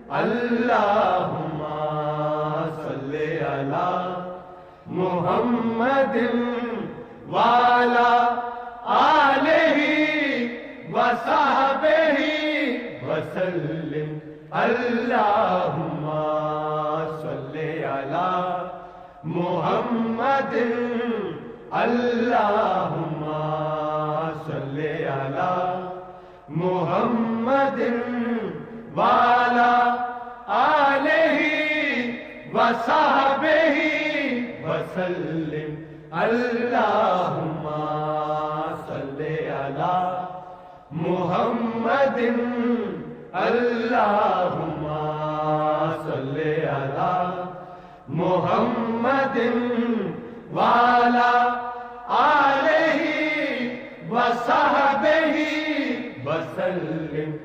اللہم صلی علی محمد وعلی آلہ وصحبہ وسلم اللہم صلی علی محمد اللہم صلی علی محمد وعلی آلہ وصحبہ وسلم اللہم صلی علی محمد اللہم صلی علی محمد وعلی آلہ وصحبہ وسلم